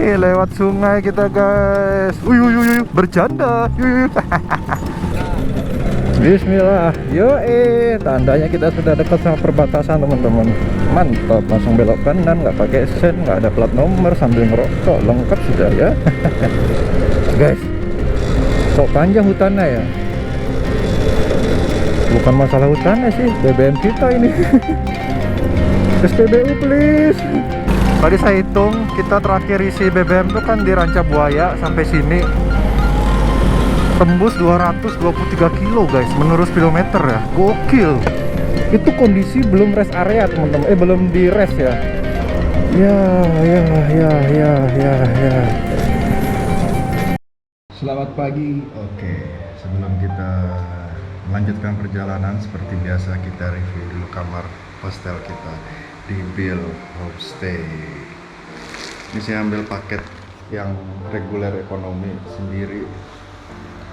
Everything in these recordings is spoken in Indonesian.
Nih lewat sungai kita guys. Bercanda. Bismillah. Tandanya kita sudah dekat sama perbatasan teman-teman. Mantap, langsung belok kanan, nggak pakai sen, nggak ada plat nomor, sambil ngerokok, lengkap sudah ya. Guys, sok panjang hutannya ya. Bukan masalah hutannya sih, BBM kita ini. SPBU please. Tadi saya hitung, kita terakhir isi BBM itu kan di Ranca Buaya sampai sini tembus 223 kilo guys, menurut speedometer ya. Gokil. Itu kondisi belum rest area teman-teman, belum di rest ya. Ya. Selamat pagi. Oke, sebelum kita melanjutkan perjalanan, seperti biasa kita review dulu kamar hostel kita di Bill Homestay. Ini saya ambil paket yang reguler ekonomi sendiri,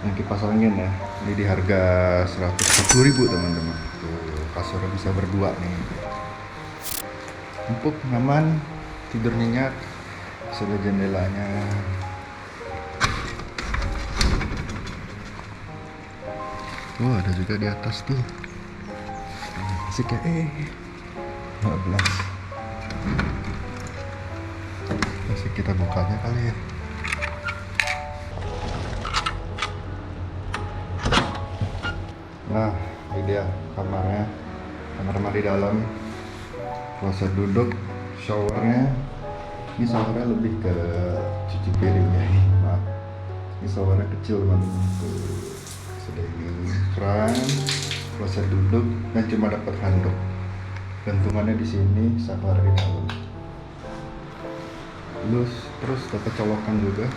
yang kipas angin ya. Ini di harga 110.000 teman-teman. Tuh, kasurnya bisa berdua nih. Empuk, nyaman, tidur nyenyak. Sudah jendelanya. Oh, ada juga di atas tuh. Asik ya. 15. Asik, kita bukanya kali ya. Nah, ini dia kamarnya. Kamar mandi dalam, kloset duduk, showernya. Ini showernya lebih ke cuci piring ya. Maaf, ini showernya kecil teman-teman. Sudah ini keran, kloset duduk, dan cuma dapat handuk. Gantungannya di sini, shower di dalam. Terus dapat colokan juga.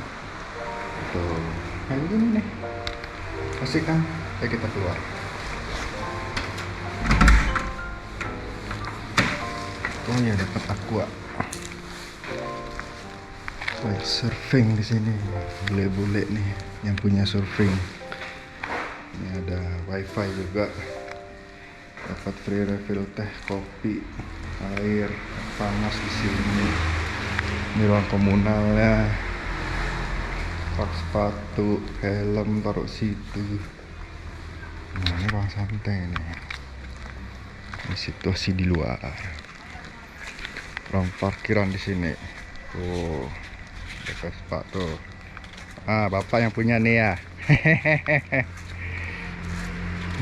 Tuh, kayak gini nih. Asik kan? Ayo kita keluar. Oh ya, dapat aqua. Surfing di sini. Bule-bule nih yang punya surfing. Ini ada wifi juga. Dapat free refill teh, kopi, air panas di sini. Ini ruang komunalnya. Pak sepatu, helm taruh situ. Nah, ini ruang santai nih. Ini situasi di luar. Ruang parkiran di sini. Tuh, dekat sepatu. Bapak yang punya nih ya.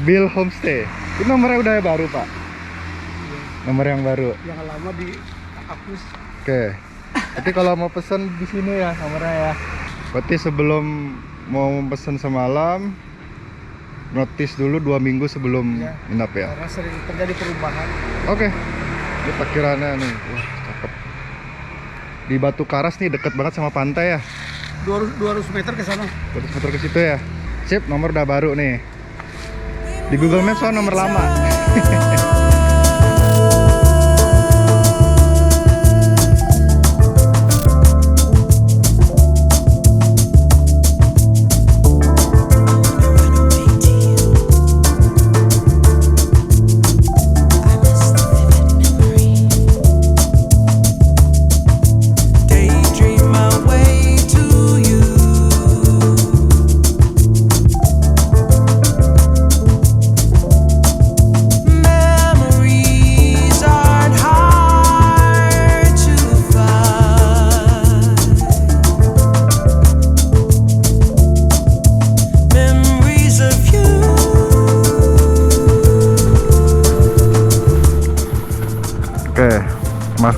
Bill Homestay. Ini nomornya udah baru Pak? Nomor yang baru? Yang lama dihapus. Oke. Tapi kalau mau pesen di sini ya nomornya ya. Berarti sebelum mau pesen semalam, notice dulu 2 minggu sebelum nginap ya? Karena sering terjadi perubahan. Oke. Ini parkirannya nih. Wah, cakep. Di Batu Karas nih, deket banget sama pantai ya. 200 meter ke sana. 200 meter ke situ ya. Sip, nomor udah baru nih. Di Google Maps soal nomor lama.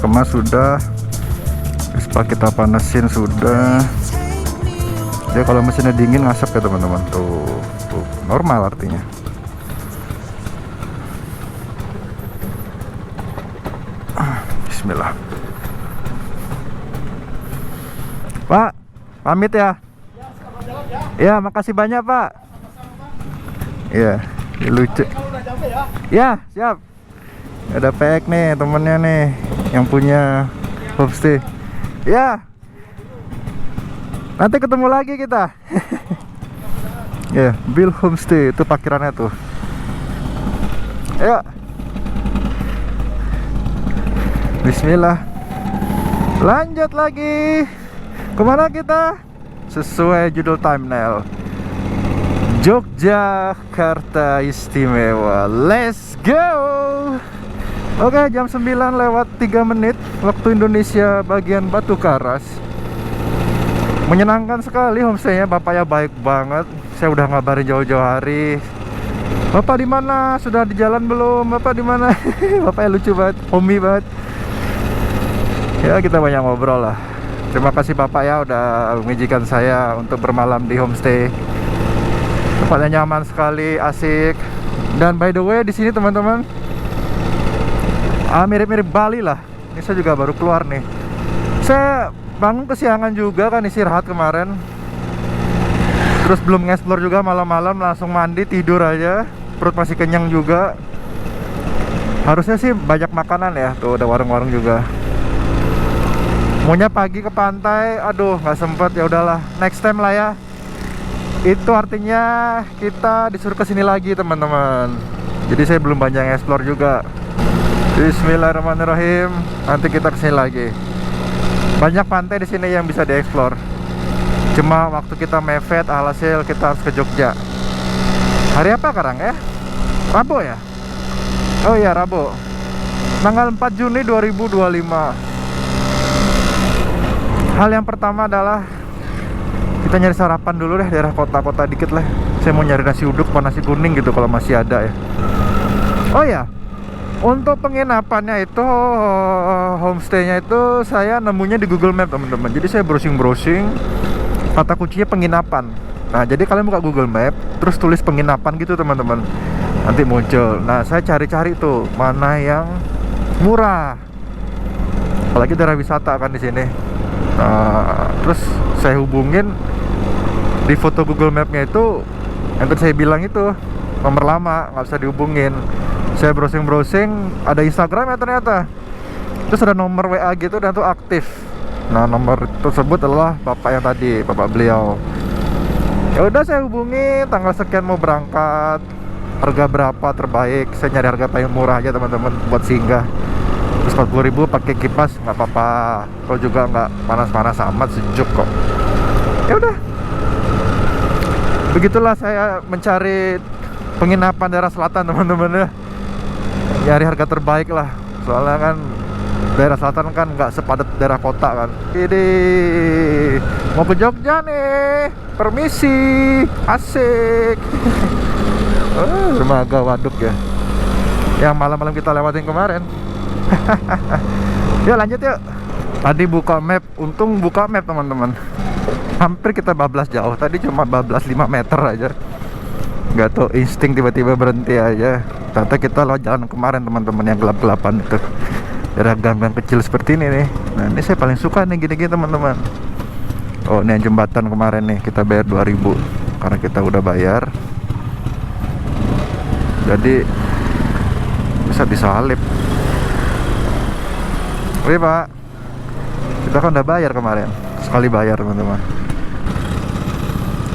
Kemas sudah, Vespa kita panasin sudah. Dia kalau mesinnya dingin ngasap ya teman-teman. Tuh normal artinya. Bismillah. Pak, pamit ya. Ya, makasih banyak Pak. Iya, lucu. Ya, siap. Ada PX nih temennya nih yang punya homestay. Ya, nanti ketemu lagi kita. Ya, Bill Homestay itu parkirannya tuh. Ayo. Bismillah. Lanjut lagi. Kemana kita? Sesuai judul thumbnail, Yogyakarta Istimewa. Let's go. Oke, jam 9 lewat 3 menit waktu Indonesia bagian Batu Karas. Menyenangkan sekali homestay-nya, bapaknya baik banget. Saya udah ngabarin jauh-jauh hari. Bapak di mana? Sudah di jalan belum? Bapak di mana? Bapaknya lucu banget, homey banget. Ya, kita banyak ngobrol lah. Terima kasih Bapak ya udah mengizinkan saya untuk bermalam di homestay. Tempatnya nyaman sekali, asik. Dan by the way di sini teman-teman, mirip-mirip Bali lah. Ini saya juga baru keluar nih. Saya bangun kesiangan juga kan, istirahat kemarin. Terus belum nge-explore juga, malam-malam langsung mandi, tidur aja. Perut masih kenyang juga. Harusnya sih banyak makanan ya. Tuh ada warung-warung juga. Maunya pagi ke pantai, aduh nggak sempet. Ya udahlah, next time lah ya. Itu artinya kita disuruh kesini lagi teman-teman. Jadi saya belum banyak explore juga. Bismillahirrahmanirrahim. Nanti kita kesini lagi. Banyak pantai di sini yang bisa dieksplor. Cuma waktu kita mepet, alhasil kita harus ke Jogja. Hari apa sekarang ya? Rabu ya? Oh iya Rabu. Tanggal 4 Juni 2025. Hal yang pertama adalah kita nyari sarapan dulu deh, daerah kota-kota dikit lah. Saya mau nyari nasi uduk atau nasi kuning gitu kalau masih ada ya. Oh ya, untuk penginapannya itu, homestaynya itu saya nemunya di Google Map teman-teman. Jadi saya browsing-browsing, kata kuncinya penginapan. Nah jadi kalian buka Google Map, terus tulis penginapan gitu teman-teman, nanti muncul. Nah saya cari-cari tuh mana yang murah, apalagi daerah wisata kan di sini. Nah, terus saya hubungin di foto Google Map-nya itu, yang tadi saya bilang itu nomor lama, nggak bisa dihubungin. Saya browsing-browsing, ada Instagram ya ternyata. Terus ada nomor WA gitu dan itu aktif. Nah nomor tersebut adalah bapak yang tadi, bapak beliau. Ya udah saya hubungi, tanggal sekian mau berangkat, harga berapa terbaik. Saya nyari harga paling murah aja teman-teman buat singgah. Terus 40.000 pakai kipas nggak apa-apa. Kalau juga nggak panas-panas amat, sejuk kok. Ya udah. Begitulah saya mencari penginapan daerah selatan teman-teman ya. Nyari harga terbaik lah. Soalnya kan daerah selatan kan nggak sepadat daerah kota kan. Ini mau ke Jogja nih. Permisi, asik. Dermaga Waduk ya. Yang malam-malam kita lewatin kemarin. Yuk lanjut yuk. Tadi buka map, untung buka map teman-teman. Hampir kita bablas jauh. Tadi cuma bablas 5 meter aja. Gak tau insting tiba-tiba berhenti aja. Ternyata kita lewat jalan kemarin teman-teman yang gelap-gelapan itu. Daerah gang-gang kecil seperti ini nih. Nah ini saya paling suka nih gini-gini teman-teman. Oh ini yang jembatan kemarin nih, kita bayar 2.000 karena kita udah bayar. Jadi bisa disalip. Oke Pak, kita kan udah bayar kemarin, sekali bayar teman-teman.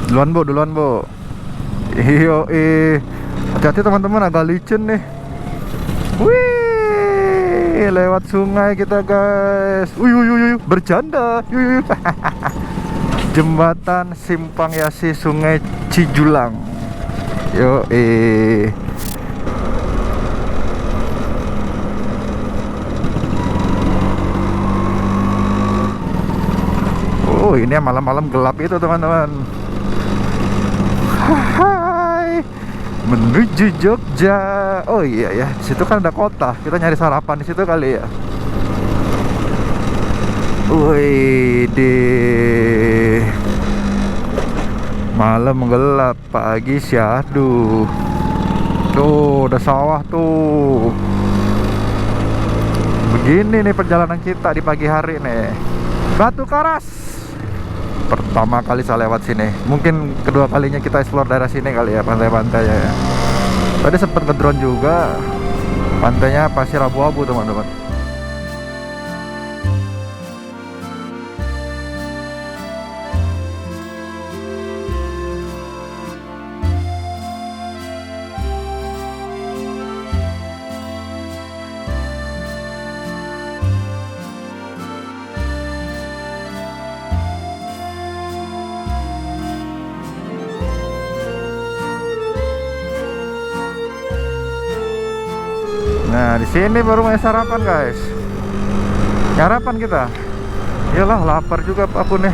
Duluan bu. Iyo hati-hati teman-teman, agak licin nih. Wih, lewat sungai kita guys. Bercanda. Jembatan Simpang Yasi Sungai Cijulang. Yo Oh ini malam-malam gelap itu teman-teman. Hai, menuju Jogja. Oh iya ya, di situ kan ada kota. Kita nyari sarapan di situ kali ya. Wih deh, malam gelap, pagi syahdu. Tuh udah sawah tuh. Begini nih perjalanan kita di pagi hari nih. Batu Karas. Pertama kali saya lewat sini. Mungkin kedua kalinya kita explore daerah sini kali ya, pantai-pantainya ya. Tadi sempet ngedrone juga. Pantainya pasir abu-abu teman-teman. Nah, di sini baru mulai sarapan, guys. Sarapan kita. Iyalah, lapar juga aku nih.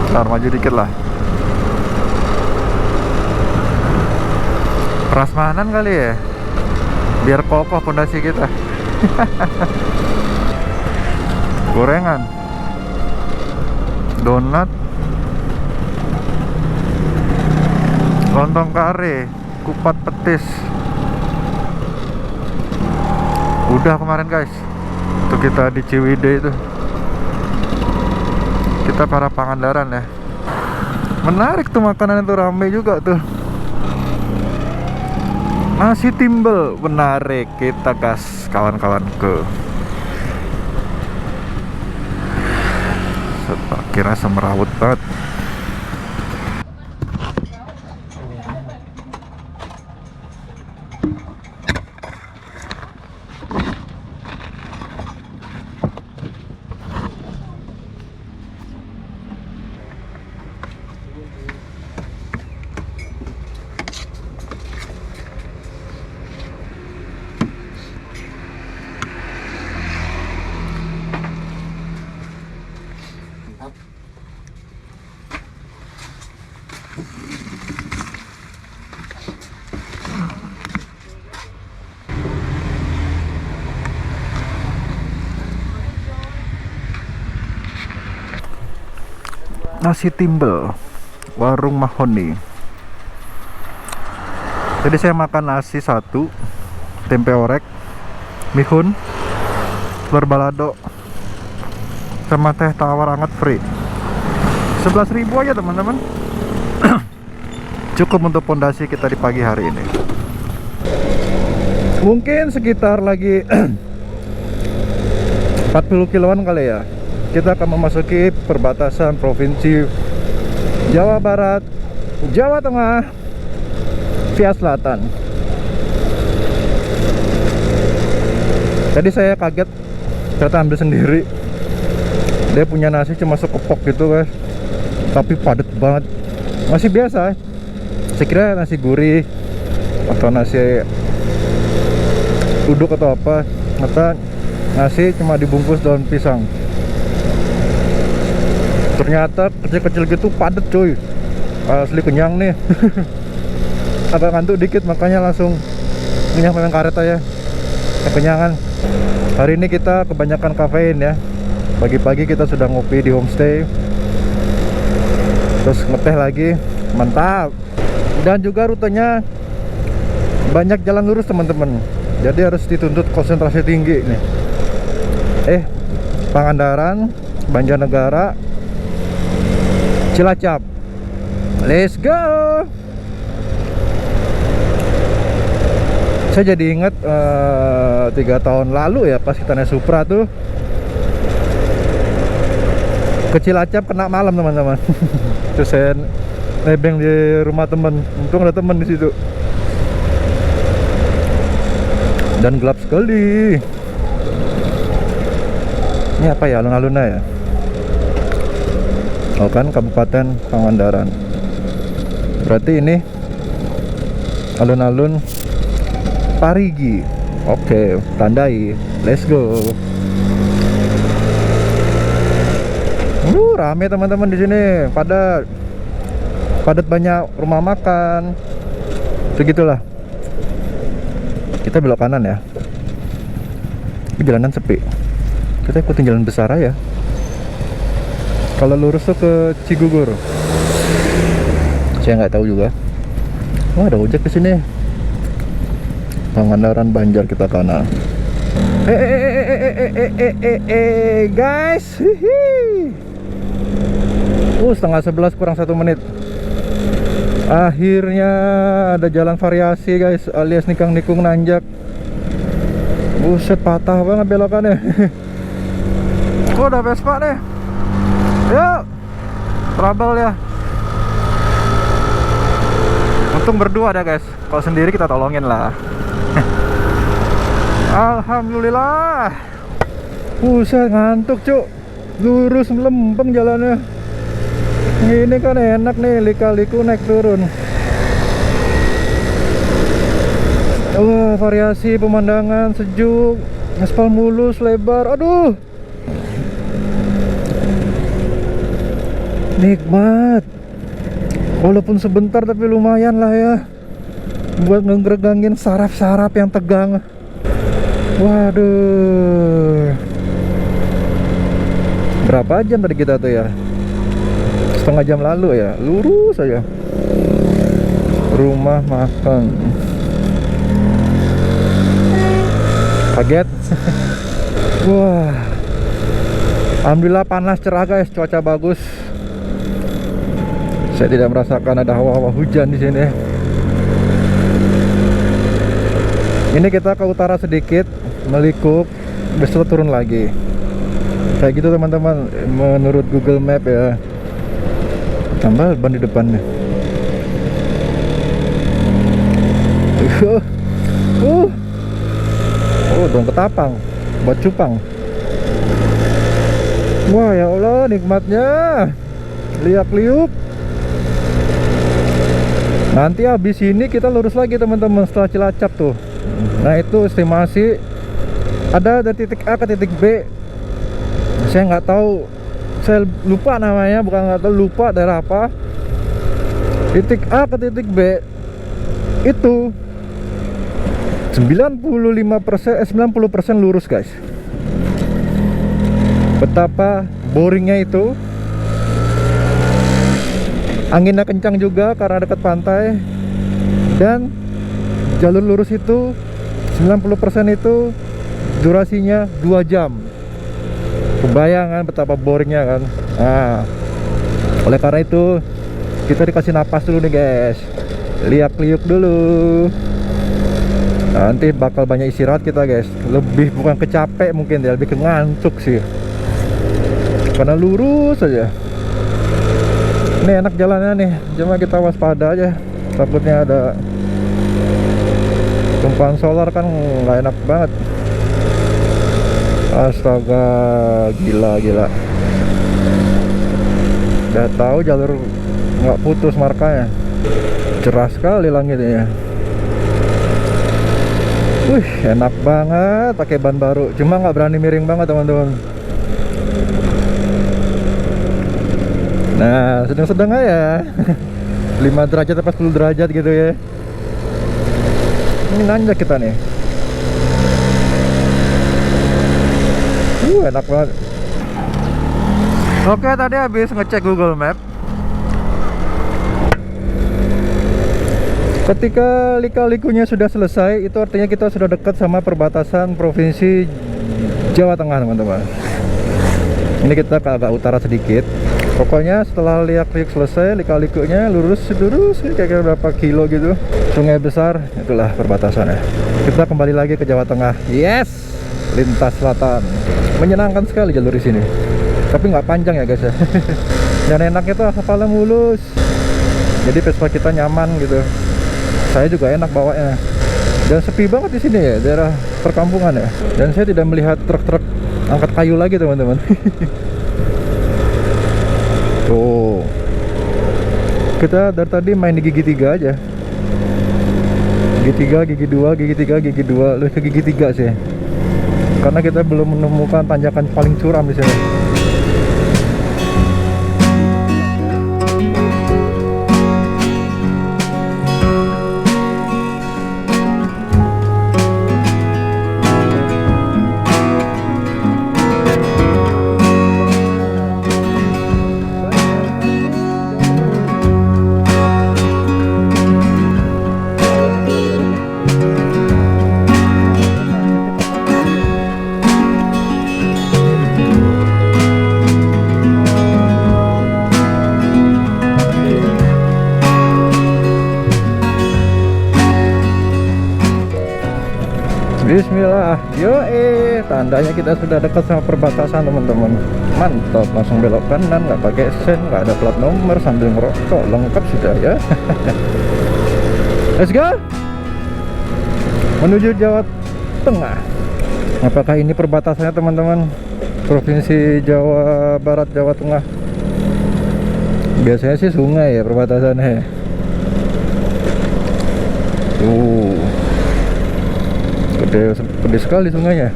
Ntar maju dikit lah. Prasmanan kali ya, biar kokoh pondasi kita. Gorengan, donat, lontong kare, kupat petis. Udah kemarin, guys. Itu kita di Ciwidey itu. Kita para Pangandaran ya. Menarik tuh makanan itu, rame juga tuh. Nasi timbel, menarik. Kita gas kawan-kawanku. Kira semerawut banget. Nasi timbel, warung Mahoni. Jadi saya makan nasi satu, tempe orek, mihun, telur balado, sama teh tawar hangat free. 11.000 aja teman-teman. Cukup untuk pondasi kita di pagi hari ini. Mungkin sekitar lagi 40 kiloan kali ya. Kita akan memasuki perbatasan provinsi Jawa Barat, Jawa Tengah, via selatan. Tadi saya kaget, ternyata ambil sendiri. Dia punya nasi cuma sekepok gitu, guys. Tapi padat banget. Masih biasa. Saya kira nasi gurih atau nasi uduk atau apa. Ternyata nasi cuma dibungkus daun pisang. Ternyata kecil-kecil gitu padat cuy. Asli kenyang nih. Agak ngantuk dikit makanya langsung minyak memang karet aja. Kekenyangan. Hari ini kita kebanyakan kafein ya. Pagi-pagi kita sudah ngopi di homestay. Terus ngeteh lagi. Mantap. Dan juga rutenya banyak jalan lurus teman-teman. Jadi harus dituntut konsentrasi tinggi nih. Pangandaran, Banjarnegara, Cilacap. Let's go. Saya jadi ingat 3 tahun lalu ya, pas kita naik Supra tuh ke Cilacap kena malam teman-teman. Terus saya nebeng di rumah temen. Untung ada temen di situ. Dan gelap sekali. Ini apa ya, alun-alunnya ya? Oh kan, Kabupaten Pangandaran. Berarti ini alun-alun Parigi. Oke, tandai. Let's go. Rame teman-teman di sini. Padat banyak rumah makan. Begitulah. Kita belok kanan ya. Ini jalanan sepi. Kita ikutin jalan besar aja. Kalau lurus tuh ke Cigugur. Saya nggak tahu juga. Wah, ada ojek di sini. Pangandaran Banjar kita kanan. Guys. Setengah 11 kurang 1 menit. Akhirnya ada jalan variasi guys, alias nikang-nikung nanjak. Buset, patah banget belokannya. Udah Vespa nih. Yuk, trouble ya. Untung berdua ada guys. Kalau sendiri kita tolongin lah. Alhamdulillah. Buset, ngantuk cuk. Lurus melempeng jalannya. Ini kan enak nih, lika-liku naik turun. Wah, variasi pemandangan sejuk, aspal mulus, lebar. Aduh, nikmat. Walaupun sebentar tapi lumayan lah ya buat ngeregangin saraf-saraf yang tegang. Waduh, berapa jam tadi kita tuh ya? Setengah jam lalu ya, lurus aja. Rumah makan. Kaget. Wah, alhamdulillah panas, cerah guys, cuaca bagus. Saya tidak merasakan ada hawa-hawa hujan di sini. Ini kita ke utara sedikit, melikuk, besok turun lagi. Kayak gitu teman-teman, menurut Google Map ya. Tambah ban di depannya. Dong ketapang buat cupang. Wah ya Allah, nikmatnya. Liak-liuk. Nanti habis ini kita lurus lagi teman-teman setelah Cilacap tuh. Nah itu estimasi ada dari titik A ke titik B. Saya nggak tahu, saya lupa namanya, bukan nggak tahu, lupa daerah apa. Titik A ke titik B itu 90% lurus guys. Betapa boringnya itu. Anginnya kencang juga karena dekat pantai. Dan jalur lurus itu 90% itu durasinya 2 jam. Kebayang kan betapa boringnya kan. Nah, oleh karena itu kita dikasih napas dulu nih guys. Liak-liuk dulu. Nanti bakal banyak istirahat kita guys. Lebih bukan kecapek mungkin ya, lebih ke ngantuk sih. Karena lurus aja. Ini enak jalannya nih, cuma kita waspada aja. Takutnya ada tumpahan solar kan, nggak enak banget. Astaga, gila. Udah tahu jalur nggak putus markanya. Cerah sekali langitnya. Wih, enak banget pakai ban baru. Cuma nggak berani miring banget teman-teman. Nah, sedang-sedang aja. 5 derajat atau 10 derajat gitu ya. Ini nanjak kita nih. Enak banget. Oke, tadi habis ngecek Google Map. Ketika lika-likunya sudah selesai, itu artinya kita sudah dekat sama perbatasan provinsi Jawa Tengah teman-teman. Ini kita ke agak utara sedikit. Pokoknya setelah liak-liuk selesai, lika-likunya lurus kayak berapa kilo gitu, sungai besar, itulah perbatasannya. Kita kembali lagi ke Jawa Tengah. Yes, lintas selatan. Menyenangkan sekali jalur di sini. Tapi nggak panjang ya guys ya. Dan enaknya tuh aspalnya mulus. Jadi Vespa kita nyaman gitu. Saya juga enak bawanya. Dan sepi banget di sini ya, daerah perkampungan ya. Dan saya tidak melihat truk-truk angkat kayu lagi teman-teman. Tuh, kita dari tadi main di gigi 3 aja. Gigi 3, gigi 2, gigi 3, gigi 2, lebih ke gigi 3 sih. Karena kita belum menemukan tanjakan paling curam di sini. Bismillah, yoi, tandanya kita sudah dekat sama perbatasan teman-teman. Mantap, langsung belok kanan, nggak pakai sen, nggak ada plat nomor, sambil ngerokok, lengkap sudah ya. Let's go, menuju Jawa Tengah. Apakah ini perbatasannya teman-teman? Provinsi Jawa Barat, Jawa Tengah. Biasanya sih sungai ya perbatasannya. Tuh. Gede sekali sungainya.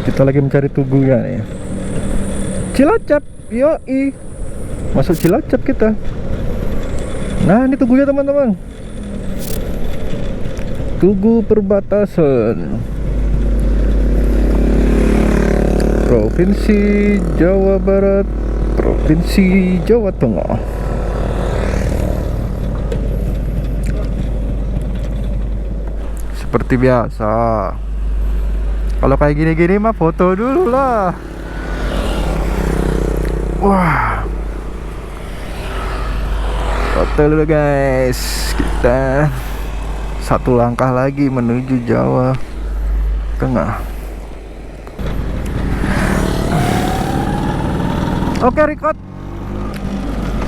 Kita lagi mencari tugunya nih. Cilacap, yoi. Masuk Cilacap kita. Nah, ini tugunya teman-teman. Tugu perbatasan Provinsi Jawa Barat, Provinsi Jawa Tengah. Seperti biasa, kalau kayak gini-gini mah foto dulu lah. Wah, foto dulu guys. Kita satu langkah lagi menuju Jawa Tengah. Oke, record.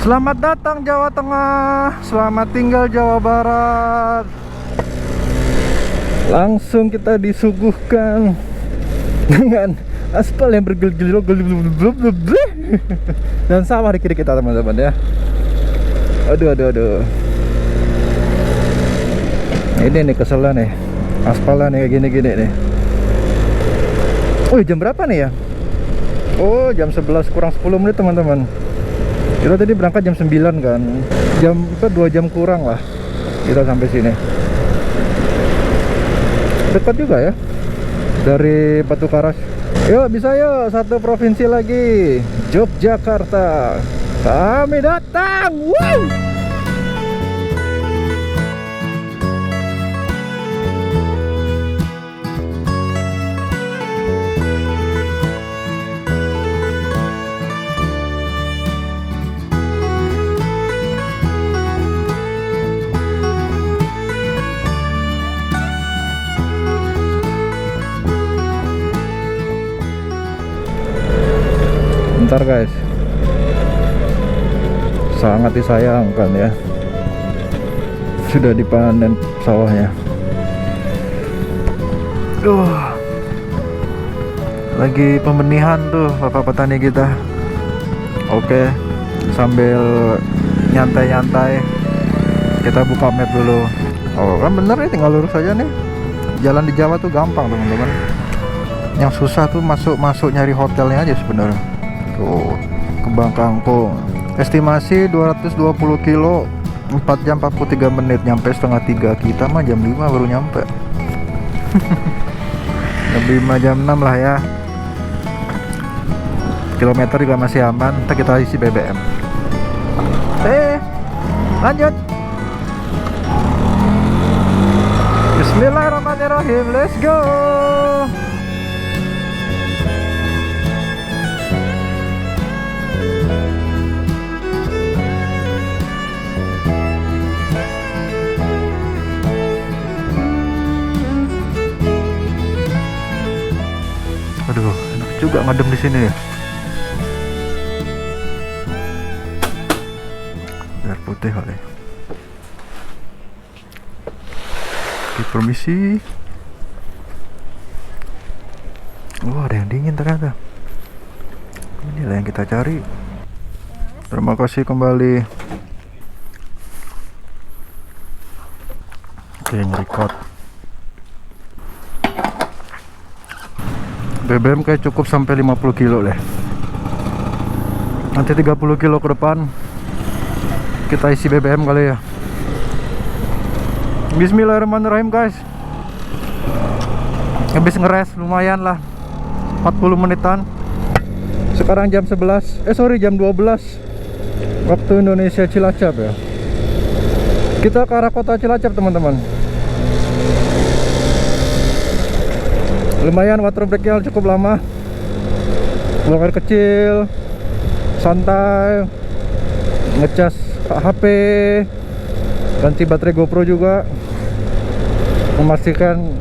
Selamat datang Jawa Tengah, selamat tinggal Jawa Barat. Langsung kita disuguhkan dengan aspal yang bergel-gel dan sawah di kiri kita teman-teman ya. Aduh. Ini nih keselan nih, aspalan nih kayak gini-gini nih. Oh, jam berapa nih ya? Oh, jam 11 kurang 10 menit teman-teman. Kita tadi berangkat jam 9 kan. Jam 2 jam kurang lah kita sampai sini. Dekat juga ya dari Batu Karas. Yuk, bisa yuk, satu provinsi lagi, Yogyakarta. Kami datang. Wow. Bentar guys, sangat disayangkan ya, sudah dipanen sawahnya. Lagi pembenihan tuh bapak petani kita. Oke, sambil nyantai-nyantai kita buka map dulu. Oh kan bener nih, tinggal lurus aja nih. Jalan di Jawa tuh gampang teman-teman. Yang susah tuh masuk nyari hotelnya aja sebenarnya. Tuh, Kembang Kangkung. Estimasi 220 kilo, 4 jam 43 menit, nyampe setengah 3. Kita mah jam 5 baru nyampe. Jam 5 jam 6 lah ya. Kilometer juga masih aman. Ntar kita isi BBM. Lanjut. Bismillahirrahmanirrahim. Let's go. Aduh, enak juga ngadem di sini ya. Air putih kali. Oke, permisi. Ada yang dingin ternyata. Inilah yang kita cari. Terima kasih kembali. Oke, nge-record. BBM kayak cukup sampai 50 kilo deh. Nanti 30 kilo ke depan kita isi BBM kali ya. Bismillahirrahmanirrahim guys. Habis ngeres lumayan lah, 40 menitan. Sekarang jam 11, jam 12 waktu Indonesia, Cilacap ya. Kita ke arah kota Cilacap teman-teman. Lumayan, water breaknya cukup lama. Buang air kecil, santai, ngecas HP, ganti baterai GoPro juga, memastikan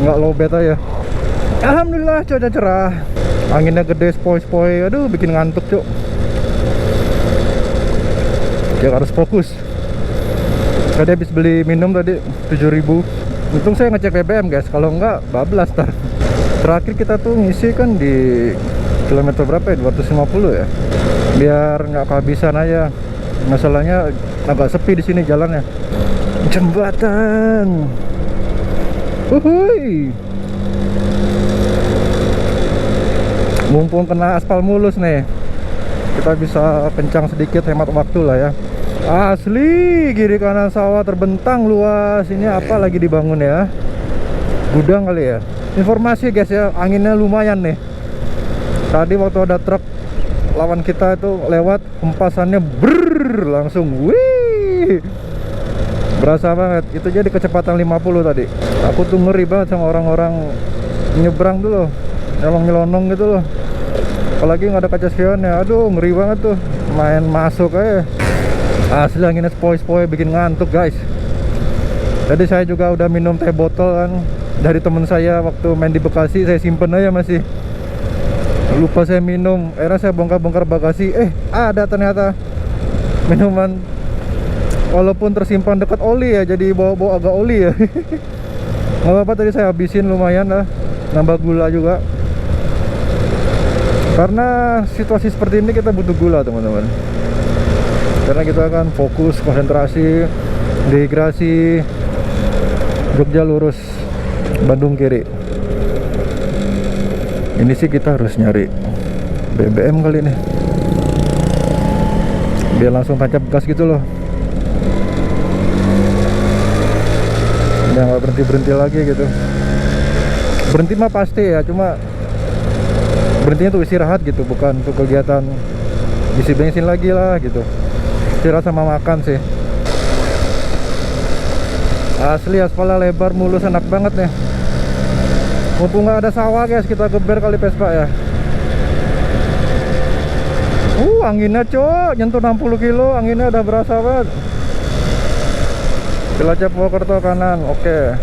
nggak lowbat aja. Alhamdulillah cuaca cerah, anginnya gede, spoi-spoi. Aduh, bikin ngantuk cuk. Ya harus fokus. Tadi habis beli minum tadi 7.000. Untung saya ngecek BBM guys, kalau enggak bablas tar. Terakhir kita tuh ngisi kan di kilometer berapa ya, 250 ya, biar nggak kehabisan aja. Masalahnya agak sepi di sini jalannya. Jembatan. Uhuy. Mumpung kena aspal mulus nih, kita bisa kencang sedikit, hemat waktu lah ya. Asli, kiri kanan sawah terbentang luas. Ini apa lagi dibangun ya? Gudang kali ya. Informasi guys ya, anginnya lumayan nih. Tadi waktu ada truk lawan kita itu lewat, hempasannya brrrr, langsung wih, berasa banget. Itu jadi kecepatan 50 tadi. Aku tuh ngeri banget sama orang-orang nyebrang tuh loh, nyelong-nyelonong gitu loh. Apalagi nggak ada kaca spionnya, aduh ngeri banget tuh. Main masuk aja. Asli anginnya sepoi-sepoi, bikin ngantuk guys. Jadi saya juga udah minum teh botol kan dari temen saya waktu main di Bekasi, saya simpen aja masih. Lupa saya minum, akhirnya saya bongkar-bongkar bagasi, ada ternyata minuman. Walaupun tersimpan dekat oli ya, jadi bawa-bawa agak oli ya. Nggak apa-apa, tadi saya habisin lumayan lah, nambah gula juga. Karena situasi seperti ini kita butuh gula teman-teman. Karena kita akan fokus, konsentrasi, dehidrasi. Jogja lurus, Bandung kiri. Ini sih kita harus nyari BBM kali ini, biar langsung tancap gas gitu loh. Udah nggak berhenti-berhenti lagi gitu. Berhenti mah pasti ya, cuma berhentinya tuh istirahat gitu, bukan untuk kegiatan isi bensin lagi lah gitu. Istirahat sama makan sih. Asli aspalnya lebar mulus, enak banget nih. Mumpung nggak ada sawah guys, kita geber kali Vespa ya. Anginnya cok, nyentuh 60 kilo, anginnya udah berasa banget. Cilacap Purwokerto kanan, oke.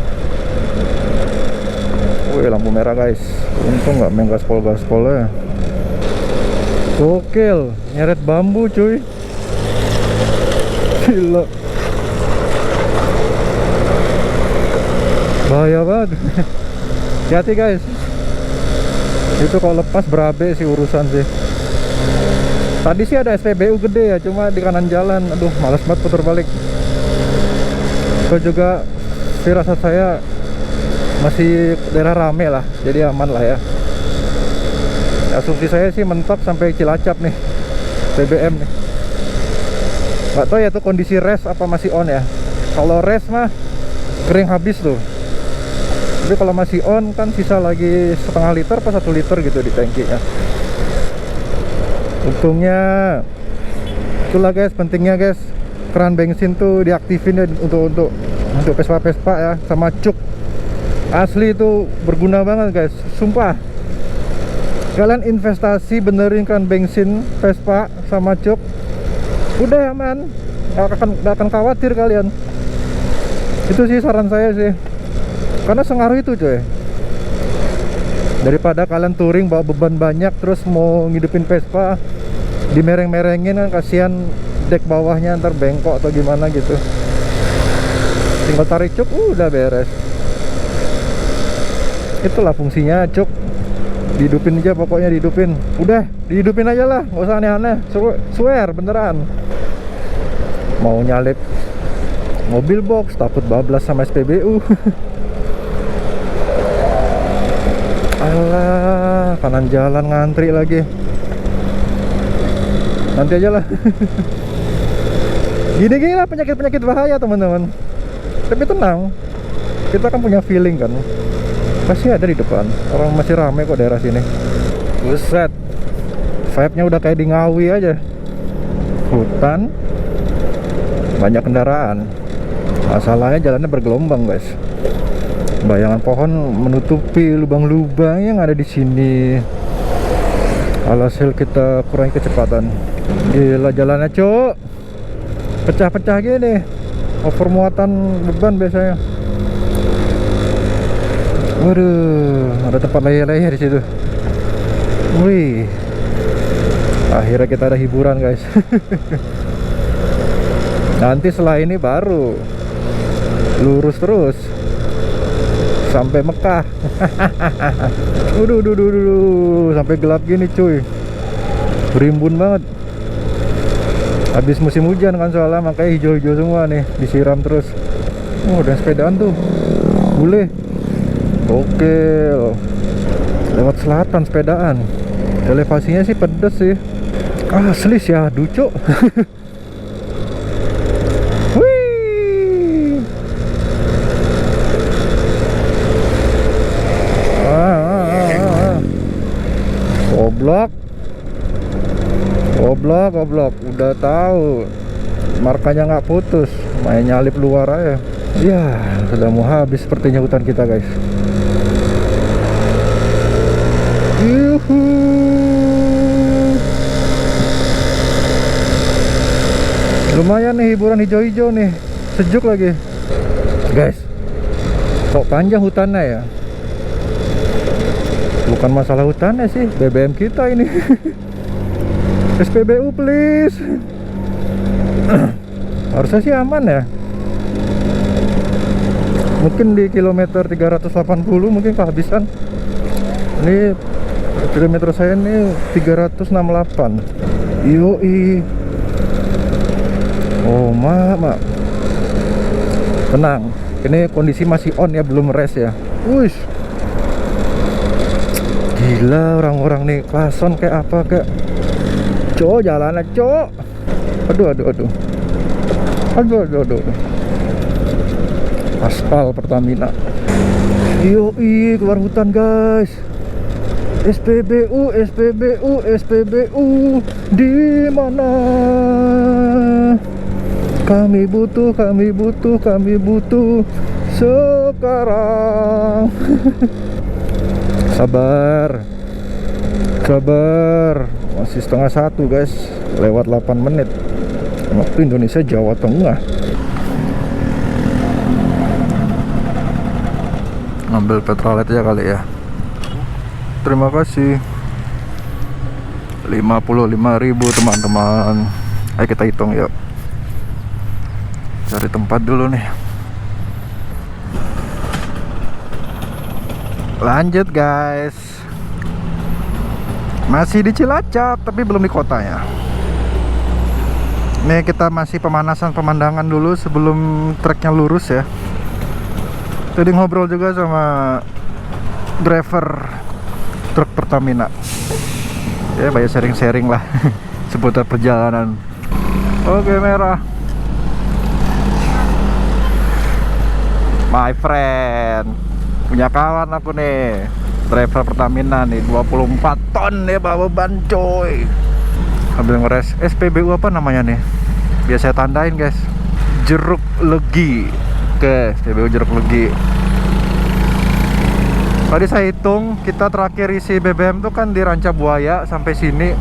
Wih, lampu merah guys. Untung nggak main gaspol ya. Gokil, nyeret bambu cuy. Gila, bahaya banget. Hati-hati guys, itu kalau lepas berabe sih urusan sih. Tadi sih ada SPBU gede ya, cuma di kanan jalan. Aduh, malas banget putar balik. Itu juga firasat saya masih daerah rame lah, jadi aman lah ya. Asumsi saya sih mentok sampai Cilacap nih, BBM nih. Gak tau ya tuh kondisi res apa masih on ya. Kalau res mah kering habis tuh. Tapi kalau masih on kan sisa lagi setengah liter apa 1 liter gitu di tangkinya. Untungnya itulah guys, pentingnya guys, keran bensin tuh diaktifin ya untuk Vespa ya, sama cuk. Asli itu berguna banget guys, sumpah. Kalian investasi benerin keran bensin Vespa sama cuk, udah aman, gak akan khawatir kalian. Itu sih saran saya sih, karena sengaruh itu coy. Daripada kalian touring bawa beban banyak terus mau ngidupin Vespa dimereng-merengin kan kasihan, dek bawahnya ntar bengkok atau gimana gitu. Tinggal tarik cuk, udah beres. Itulah fungsinya cuk, dihidupin aja pokoknya, dihidupin. Udah, dihidupin aja lah, nggak usah aneh-aneh. Swear beneran. Mau nyalip mobil box takut bablas sama SPBU. Alah, kanan jalan ngantri lagi. Nanti aja lah. Gini-gini lah penyakit-penyakit bahaya teman-teman. Tapi tenang, kita kan punya feeling kan, pasti ada di depan. Orang masih rame kok daerah sini. Buset, vibe-nya udah kayak di Ngawi aja. Hutan, banyak kendaraan. Masalahnya jalannya bergelombang guys. Bayangan pohon menutupi lubang-lubang yang ada di sini. Alhasil kita kurangi kecepatan. Gila jalannya cok, pecah-pecah gini. Over muatan beban biasanya. Waduh, ada tempat leyeh-leyeh di situ. Wih, akhirnya kita ada hiburan guys. Nanti setelah ini baru lurus terus sampai Mekah. Uduh, sampai gelap gini cuy, berimbun banget. Habis musim hujan kan soalnya, makanya hijau-hijau semua nih, disiram terus. Oh, dan sepedaan tuh boleh. Oke, lewat selatan sepedaan. Elevasinya sih pedes sih. Asli sih ya, ducuk. Wih. Goblok. Goblok. Udah tahu markanya nggak putus, main nyalip luar aja. Ya, sudah mau habis sepertinya hutan kita, guys. Yuhu. Lumayan nih hiburan hijau-hijau nih, sejuk lagi, guys. Kok panjang hutannya ya? Bukan masalah hutannya sih, BBM kita ini. SPBU please. Harusnya sih aman ya. Mungkin di kilometer 380 mungkin kehabisan. Ini kilometer saya ini 368. Yoi. Oh mak. Tenang, ini kondisi masih on ya, belum rest ya. Wush. Gila orang-orang nih, klason kayak apa kayak. Cok, jalannya cok. Aduh. Aspal Pertamina. Yoi, keluar hutan guys. SPBU di mana? Kami butuh sekarang. Sabar. Masih setengah satu guys, lewat 8 menit. Waktu Indonesia Jawa Tengah. Ngambil petrolet ya kali ya. Terima kasih. 55.000 teman-teman. Ayo kita hitung yuk. Cari tempat dulu nih. Lanjut guys. Masih di Cilacap tapi belum di kotanya. Nih kita masih pemanasan pemandangan dulu sebelum treknya lurus ya. Tadi ngobrol juga sama driver truk Pertamina. Ya banyak sharing-sharing lah seputar perjalanan. Oke, merah. My friend, punya kawan aku nih, driver Pertamina nih, 24 ton ya bawa beban coy. Ambil ngeres. SPBU apa namanya nih? Biar saya tandain guys. Jeruk Legi. Oke, SPBU Jeruk Legi. Tadi saya hitung, kita terakhir isi BBM tuh kan di Ranca Buaya sampai sini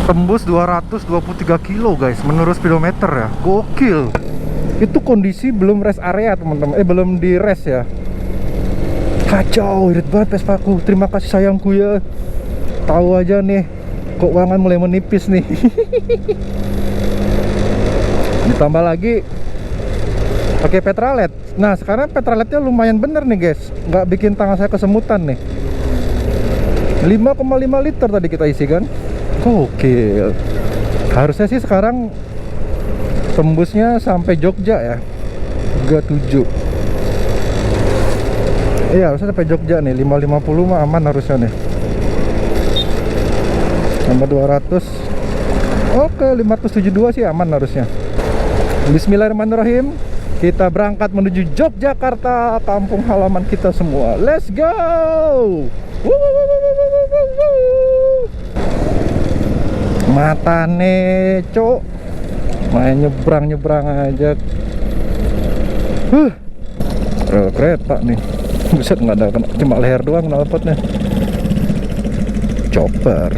tembus 223 kilo guys, menurut speedometer ya. Gokil. Itu kondisi belum rest area teman-teman, belum di rest ya. Kacau, irit banget Vespaku. Terima kasih sayangku ya. Tahu aja nih, keuangan mulai menipis nih. Ditambah lagi pakai petralet. Nah sekarang petraletnya lumayan bener nih guys, nggak bikin tangan saya kesemutan nih. 5,5 liter tadi kita isi kan. Gokil. Harusnya sih sekarang tembusnya sampai Jogja ya, 37. Iya harusnya sampai Jogja nih. 550 mah aman harusnya nih. Nomor 200. Oke, 572 sih aman harusnya. Bismillahirrahmanirrahim. Kita berangkat menuju Yogyakarta, kampung halaman kita semua. Let's go. Matane cok, main nyebrang aja. Rel kereta nih. Buset, nggak ada, cuma leher doang knalpotnya. Chopper.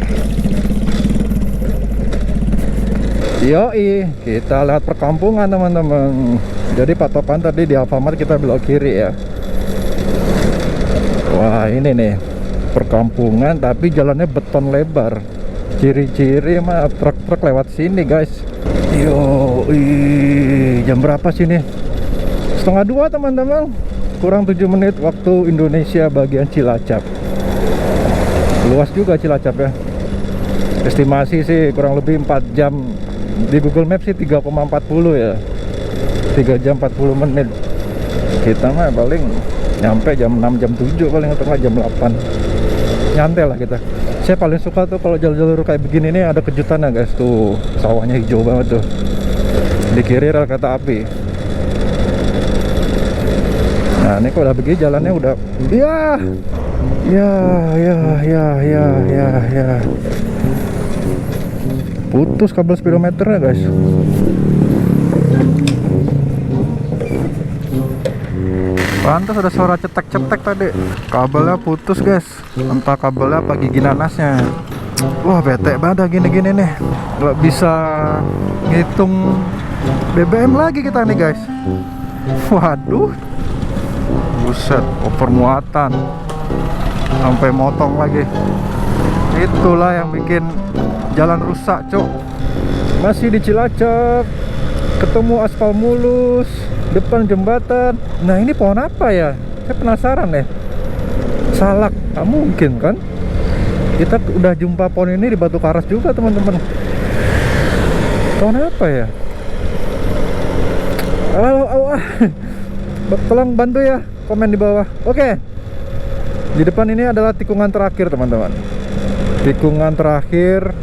Yoi, kita lihat perkampungan teman-teman. Jadi patokan tadi di Alfamart kita belok kiri ya. Wah ini nih perkampungan tapi jalannya beton lebar. Ciri-ciri mah truk-truk lewat sini guys. Yoi, jam berapa sih nih? 1:30 teman-teman. Kurang 7 menit waktu Indonesia bagian Cilacap. Luas juga Cilacap ya. Estimasi sih kurang lebih 4 jam Di Google Maps sih 3,40 ya, 3 jam 40 menit. Kita mah paling nyampe jam 6, jam 7 paling, atau nggak jam 8. Nyantai lah kita. Saya paling suka tuh kalau jalur-jalur kayak begini nih ada kejutan ya guys. Tuh sawahnya hijau banget tuh, di kiri rel kereta api. Nah ini kalau udah begini jalannya udah ya putus kabel speedometernya guys. Pantas ada suara cetek-cetek tadi. Kabelnya putus guys. Entah kabelnya apa gigi nanasnya. Wah bete banget gini-gini nih. Gak bisa ngitung BBM lagi kita nih guys. Waduh, buset, over muatan sampai motong lagi. Itulah yang bikin jalan rusak cok. Masih di Cilacap, ketemu aspal mulus depan jembatan. Nah ini pohon apa ya? Saya penasaran deh. Salak, nggak mungkin kan? Kita udah jumpa pohon ini di Batu Karas juga teman-teman. Pohon apa ya? Tolong bantu ya, komen di bawah. Oke. Di depan ini adalah tikungan terakhir teman-teman. Tikungan terakhir.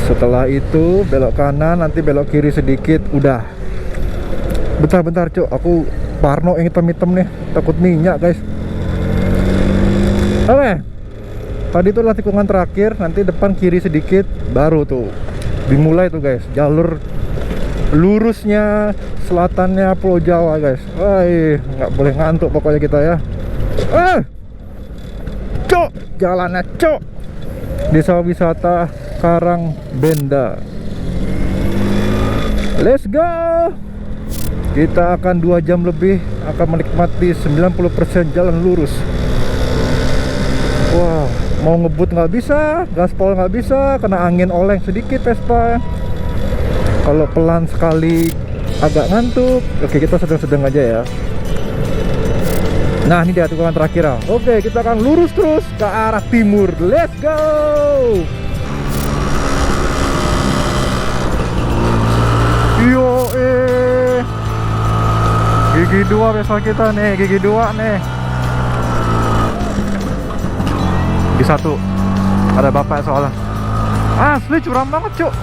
Setelah itu belok kanan, nanti belok kiri sedikit, udah. Bentar cuk, aku parno yang hitam-hitam nih, takut minyak guys. Oke. Tadi itu adalah tikungan terakhir, nanti depan kiri sedikit, baru tuh dimulai tuh guys, jalur lurusnya selatannya Pulau Jawa guys. Nggak boleh ngantuk pokoknya kita ya. Cuk, jalannya cuk. Desa wisata Karang Benda. Let's go. Kita akan 2 jam lebih akan menikmati 90% jalan lurus. Wah, mau ngebut nggak bisa, gaspol nggak bisa, kena angin oleng sedikit Vespa. Kalau pelan sekali agak ngantuk. Oke, kita sedang-sedang aja ya. Nah ini dia tikungan terakhir. Oke, kita akan lurus terus ke arah timur. Let's go. Yo gigi 2 besok kita nih, gigi 2 nih. Gigi 1 ada bapak soalnya. Asli curam banget cuk.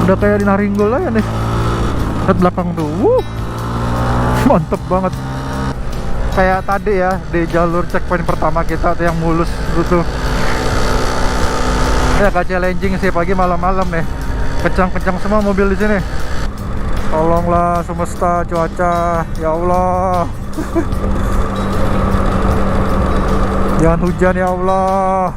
Udah kayak di Naringgol aja nih. Lihat belakang tuh. Mantep banget. Kayak tadi ya di jalur checkpoint pertama kita tuh yang mulus gitu. Ya gak challenging sih pagi malam-malam nih. Kencang-kencang semua mobil di sini. Tolonglah semesta cuaca, ya Allah. Jangan hujan ya Allah.